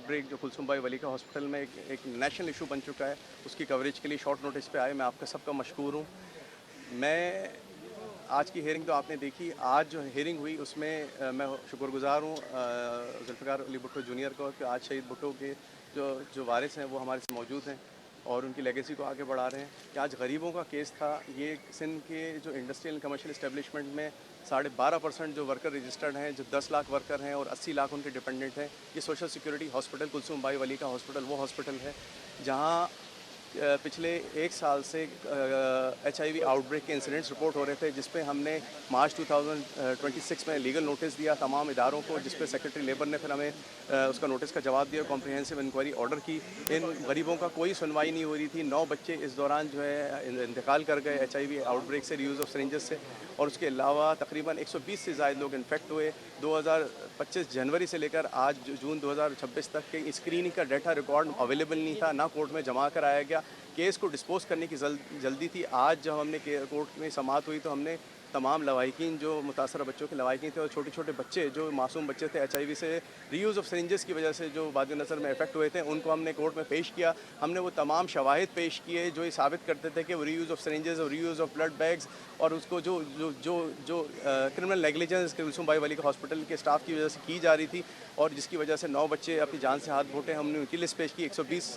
Break जो कुलसुम भाई वली का हॉस्पिटल में एक नेशनल इशू बन चुका है, उसकी कवरेज के लिए शॉर्ट नोटिस पे आए। मैं आपका सबका मशकूर हूँ। मैं आज की हेयरिंग तो आपने देखी, आज जो हेयरिंग हुई उसमें मैं शुक्रगुजार हूँ जुल्फ़िकार अली भुट्टो जूनियर को कि आज शहीद भुट्टो के जो वारिस हैं वो हमारे साथ मौजूद हैं और उनकी लेगेसी को आगे बढ़ा रहे हैं। कि आज गरीबों का केस था, ये सिंध के जो इंडस्ट्रियल एंड कमर्शियल इस्टेब्लिशमेंट में 12.5% जो वर्कर रजिस्टर्ड हैं, जो 10 लाख वर्कर हैं और 80 लाख उनके डिपेंडेंट हैं। ये सोशल सिक्योरिटी हॉस्पिटल कुलसुम भाई वली का हॉस्पिटल वो हॉस्पिटल है जहाँ पिछले एक साल से HIV आउटब्रेक के इंसिडेंट्स रिपोर्ट हो रहे थे, जिस पे हमने मार्च 2026 में लीगल नोटिस दिया तमाम इदारों को, जिस पे सेक्रेटरी लेबर ने फिर हमें उसका नोटिस का जवाब दिया, कॉम्प्रिहेंसिव इंक्वायरी ऑर्डर की। इन गरीबों का कोई सुनवाई नहीं हो रही थी। 9 बच्चे इस दौरान जो है इंतकाल कर गए HIV आउटब्रेक से, रीयूज़ ऑफ सिरिंजेस से, और उसके अलावा तकरीबन 120 से ज़ायद लोग इन्फेक्ट हुए। 2025 जनवरी से लेकर आज जून 2026 तक के स्क्रीनिंग का डाटा रिकॉर्ड अवेलेबल नहीं था, ना कोर्ट में जमा कराया गया। केस को डिस्पोज करने की जल्दी थी। आज जब हमने कोर्ट में समाअत हुई तो हमने तमाम लवाहिकीन जो मुतासर बच्चों के लवाहिकीन थे और छोटे छोटे बच्चे जो मासूम बच्चे थे HIV से रीयूज़ ऑफ सिरिंजेस की वजह से जो बाद नज़र में इफेक्ट हुए थे, उनको हमने कोर्ट में पेश किया। हमने वो तमाम शवाहिद पेश किए जो ये साबित करते थे कि वो रीयूज़ ऑफ सिरिंजेस और रीयूज़ ऑफ ब्लड बैग्स और उसको जो जो जो जो क्रिमिनल नेग्लिजेंस कुलसुम भाई वली के हॉस्पिटल के स्टाफ की वजह से की जा रही थी और जिसकी वजह से 9 बच्चे अपनी जान से हाथ धोते। हमने उनकी लिस्ट पेश की। 120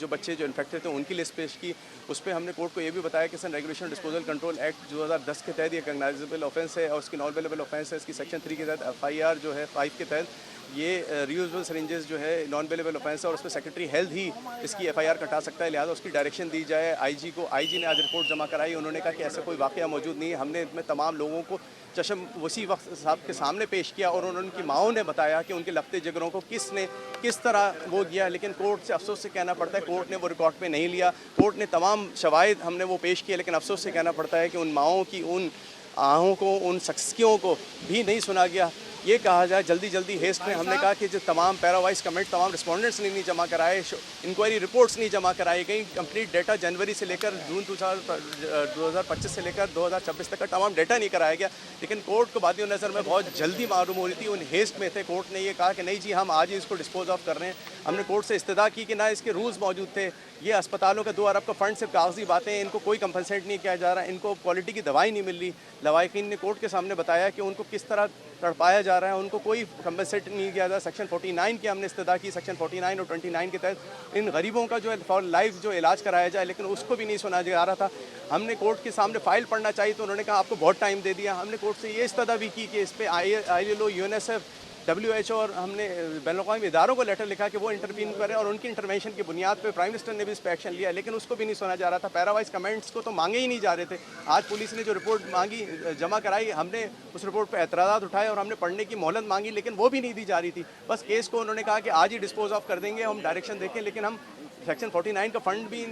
जो बच्चे जो इन्फेक्टेड थे उनकी लिस्ट पेश की। उस पर हमने कोर्ट को ये भी बताया कि सन रेगुलेशन डिस्पोजल कंट्रोल एक्ट 2010 के तहत ये कॉग्नाइजेबल ऑफेंस है और उसकी नॉन अवेलेबल ऑफेंस है। इसकी सेक्शन 3 के तहत FIR जो है 5 के तहत ये रीयूजेबल सिरिंजेस जो है नॉन अवेलेबल ऑफेंस है और उस पर सेक्रेटरी हेल्थ ही इसकी FIR कटा सकता है। लिहाजा उसकी डायरेक्शन दी जाए IG को। IG ने आज रिपोर्ट जमा कराई। उन्होंने कहा कि ऐसा कोई वाक़या मौजूद नहीं है। हमने इसमें तमाम लोगों को चशम वसी वक्त साहब के सामने पेश किया और उनकी माओं ने बताया कि उनके लपते जिगरों को किस तरह वो किया, लेकिन कोर्ट से अफसोस से कहना पड़ता है कोर्ट ने वो रिकॉर्ड पे नहीं लिया। कोर्ट ने तमाम शवाहिद हमने वो पेश किए, लेकिन अफसोस से कहना पड़ता है कि उन माओं की उन आहों को, उन शख्सियों को भी नहीं सुना गया। ये कहा जाए जल्दी हेस्ट में हमने कहा कि जो तमाम पैरावाइज कमेंट तमाम रिस्पोंडेंट्स ने नहीं जमा कराए, इंक्वायरी रिपोर्ट्स नहीं जमा कराई गई, कंप्लीट डेटा जनवरी से लेकर जून 2025 से लेकर 2026 तक का तमाम डेटा नहीं कराया गया। लेकिन कोर्ट को बादी नज़र में बहुत जल्दी मालूम हो रही थी, उन हेस्ट में थे। कोर्ट ने ये कहा कि नहीं जी हम आज ही इसको डिस्पोज ऑफ कर रहे हैं। हमने कोर्ट से इस्तदा की कि ना इसके रूल्स मौजूद थे, ये अस्पतालों का 2 अरब का फंड सिर्फ कागजी बातें, इनको कोई कंपनसेट नहीं किया जा रहा, इनको क्वालिटी की दवाई नहीं मिल रही। लवाहिकीन ने कोर्ट के सामने बताया कि उनको किस तरह तड़पाया जा रहा है, उनको कोई कंपनसेट नहीं किया जा रहा। सेक्शन 49 की हमने इस्तदा की। सेक्शन 49 और 29 के तहत इन गरीबों का जो है फॉर लाइफ जो इलाज कराया जाए, लेकिन उसको भी नहीं सुना जा रहा था। हमने कोर्ट के सामने फ़ाइल पढ़ना चाहिए तो उन्होंने कहा आपको बहुत टाइम दे दिया। हमने कोर्ट से ये इस्तदा भी की कि इस पर ILO, UNICEF, WHO और हमने बैनुल-अक़वामी इदारों को लेटर लिखा कि वो इंटरवीन करें और उनकी इंटरवेंशन की बुनियाद पे प्राइम मिनिस्टर ने भी इस पर एक्शन लिया, लेकिन उसको भी नहीं सुना जा रहा था। पैरावाइज कमेंट्स को तो मांगे ही नहीं जा रहे थे। आज पुलिस ने जो रिपोर्ट मांगी जमा कराई, हमने उस रिपोर्ट पर एतराज़ात उठाए और हमने पढ़ने की मोहलत मांगी, लेकिन वो भी नहीं दी जा रही थी। बस केस को उन्होंने कहा कि आज ही डिस्पोज ऑफ कर देंगे, हम डायरेक्शन देखें, लेकिन हम सेक्शन 49 का फ़ंड भी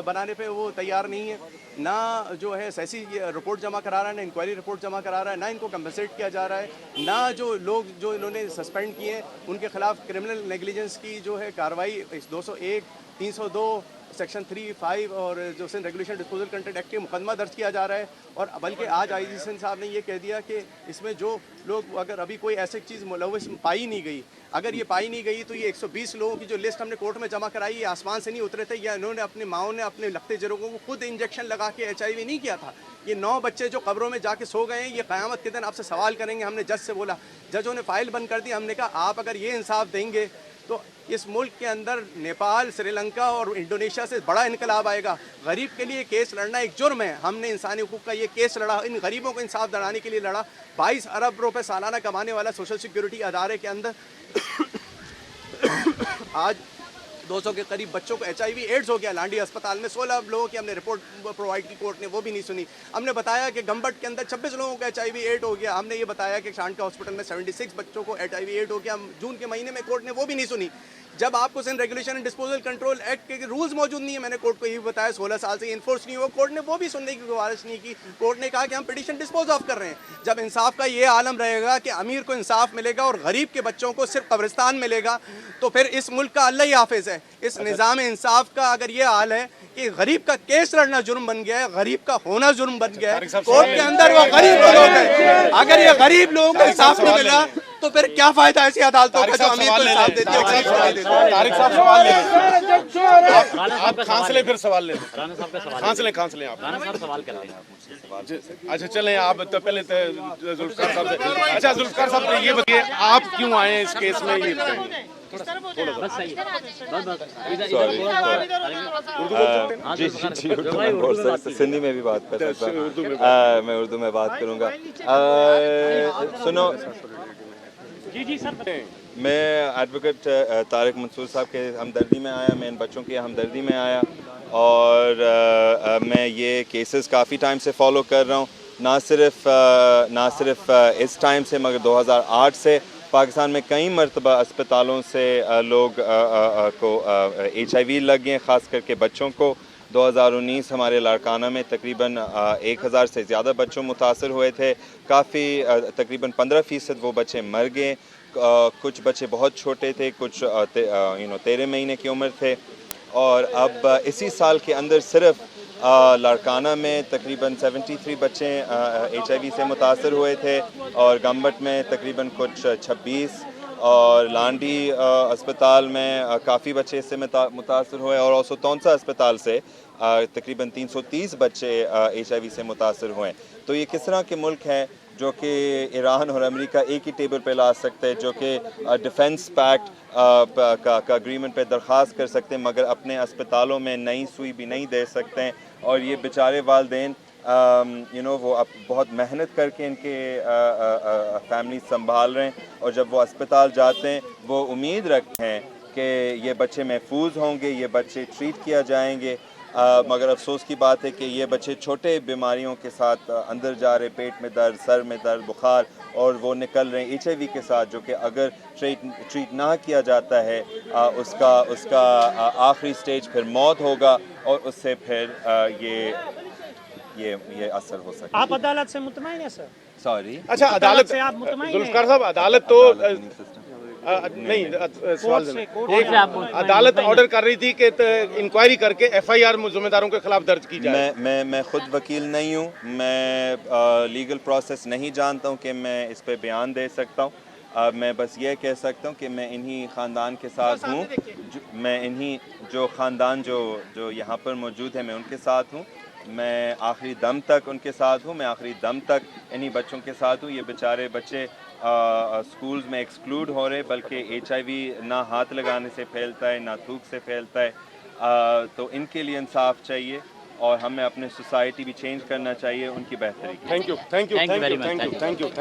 बनाने पे वो तैयार नहीं है। ना जो है ऐसी रिपोर्ट जमा करा रहा है, ना इंक्वायरी रिपोर्ट जमा करा रहा है, ना इनको कंपनसेट किया जा रहा है, ना जो लोग जो इन्होंने सस्पेंड किए हैं उनके खिलाफ क्रिमिनल नेग्लिजेंस की जो है कार्रवाई 201, 302, सेक्शन 3, 5 और जो Sindh regulation disposal content act के मुकदमा दर्ज किया जा रहा है। और बल्कि आज IG साहब ने ये कह दिया कि इसमें जो लोग अगर अभी कोई ऐसी चीज़ मुलव्वस पाई नहीं गई, अगर ये पाई नहीं गई तो ये 120 लोगों की जो लिस्ट हमने कोर्ट में जमा कराई ये आसमान से नहीं उतरे थे, या इन्होंने अपनी माओं ने अपने लगते जरोगों को खुद इंजेक्शन लगा के HIV नहीं किया था। ये 9 बच्चे जो कब्रों में जाके सो गए हैं, ये क़यामत के दिन आपसे सवाल करेंगे। हमने जज से बोला, जजों ने फ़ाइल बंद कर दी। हमने कहा आप अगर ये इंसाफ देंगे तो इस मुल्क के अंदर नेपाल, श्रीलंका और इंडोनेशिया से बड़ा इनकलाब आएगा। गरीब के लिए केस लड़ना एक जुर्म है। हमने इंसानी हुकूक का ये केस लड़ा, इन गरीबों को इंसाफ दिलाने के लिए लड़ा। 22 अरब रुपए सालाना कमाने वाला सोशल सिक्योरिटी अदारे के अंदर आज 200 के करीब बच्चों को HIV एड्स हो गया। लांडी अस्पताल में 16 लोगों की हमने रिपोर्ट प्रोवाइड की, कोर्ट ने वो भी नहीं सुनी। हमने बताया कि गंबट के अंदर 26 लोगों को HIV एड हो गया। हमने ये बताया कि शांका हॉस्पिटल में 76 बच्चों को HIV एड हो गया जून के महीने में, कोर्ट ने वो भी नहीं सुनी। जब आपको Sindh regulation and disposal control act के रूल्स मौजूद नहीं है, मैंने कोर्ट को यही बताया 16 साल से इन्फोर्स नहीं हुआ, कोर्ट ने वो भी सुनने की गुजारिश नहीं की। कोर्ट ने कहा कि हम पिटीशन डिस्पोज ऑफ कर रहे हैं। जब इंसाफ का ये आलम रहेगा कि अमीर को इंसाफ मिलेगा और गरीब के बच्चों को सिर्फ कब्रिस्तान मिलेगा, तो फिर इस मुल्क का अल्लाह ही हाफिज है। इस निज़ाम इंसाफ का अगर ये हाल है कि गरीब का केस लड़ना जुर्म बन गया है, गरीब का होना जुर्म बन गया है, कोर्ट के अंदर वो गरीब लोग हैं, अगर ये गरीब लोगों को इंसाफ नहीं मिला तो फिर क्या फायदा ऐसी अदालतों का जो अमीर को इंसाफ देती है गरीब को नहीं देती? तारिक साहब सवाल ले आप खांस ले फिर सवाल ले राणा साहब का सवाल खांस लें आप राणा साहब सवाल कर रहे हैं मुझसे। अच्छा चलें आप तो पहले तो जुल्फकार साहब से अच्छा जुल्फकार साहब ये बताइए आप क्यों आए इस केस में ये बताइए बस सही है, बस इधर Sorry, उर्दू बोल सकते हैं जी जी जी उर्दू में बोल सकते, सिंधी में भी बात कर सकता हूँ। मैं उर्दू में बात करूँगा। सुनो, जी जी सर। मैं एडवोकेट तारिक मंसूर साहब के हमदर्दी में आया, मैं इन बच्चों की हमदर्दी में आया और मैं ये केसेस काफ़ी टाइम से फॉलो कर रहा हूँ, ना सिर्फ इस टाइम से मगर 2008 से पाकिस्तान में कई मरतबा अस्पतालों से लोग को HIV लग गए, ख़ास करके बच्चों को। 2019 हमारे लाड़काना में तकरीबन 1000 से ज़्यादा बच्चों मुतासर हुए थे, काफ़ी तकरीबन 15% वो बच्चे मर गए, कुछ बच्चे बहुत छोटे थे, कुछ 13 महीने की उम्र थे। और अब इसी साल के अंदर सिर्फ लाड़काना में तकरीबन 73 बच्चे HIV से मुतासर हुए थे और गम्बट में तकरीबन कुछ 26 और लांडी अस्पताल में काफ़ी बच्चे इससे मुतासर हुए और ओसो तौंसा अस्पताल से तकरीबन 330 बच्चे HIV से मुतासर हुए। तो ये किस तरह के मुल्क हैं जो कि ईरान और अमेरिका एक ही टेबल पे ला सकते हैं, जो कि डिफेंस पैक्ट का एग्रीमेंट पे दरख्वास्त कर सकते हैं मगर अपने अस्पतालों में नई सुई भी नहीं दे सकते हैं। और ये बेचारे वालदेन वो अब बहुत मेहनत करके इनके फैमिली संभाल रहे हैं और जब वो अस्पताल जाते हैं वो उम्मीद रखते हैं कि ये बच्चे महफूज होंगे, ये बच्चे ट्रीट किया जाएंगे। मगर अफसोस की बात है कि ये बच्चे छोटे बीमारियों के साथ अंदर जा रहे, पेट में दर्द, सर में दर्द, बुखार, और वो निकल रहे हैं HIV के साथ, जो कि अगर ट्रीट ना किया जाता है उसका आखिरी स्टेज फिर मौत होगा और उससे फिर ये असर हो सकता है। आप अदालत से मुतमईन है सर? सॉरी, अच्छा अदालत से आप मुतमईन हैं? जुल्फकार साहब अदालत तो नहीं सवाल कोर्ट से आप अदालत ऑर्डर कर रही थी कि इंक्वायरी करके FIR ज़िम्मेदारों के खिलाफ दर्ज की जाए। मैं खुद वकील नहीं हूँ, मैं लीगल प्रोसेस नहीं जानता हूँ कि मैं इस पे बयान दे सकता हूँ। मैं बस ये कह सकता हूँ कि मैं इन्हीं ख़ानदान के साथ हूँ, मैं इन्हीं जो ख़ानदान जो यहाँ पर मौजूद है मैं उनके साथ हूँ, मैं आखिरी दम तक उनके साथ हूँ, मैं आखिरी दम तक इन्हीं बच्चों के साथ हूँ। ये बेचारे बच्चे स्कूल्स में एक्सक्लूड हो रहे, बल्कि HIV ना हाथ लगाने से फैलता है ना थूक से फैलता है। तो इनके लिए इंसाफ चाहिए और हमें अपने सोसाइटी भी चेंज करना चाहिए उनकी बेहतरी के लिए। Thank you sir, thank you.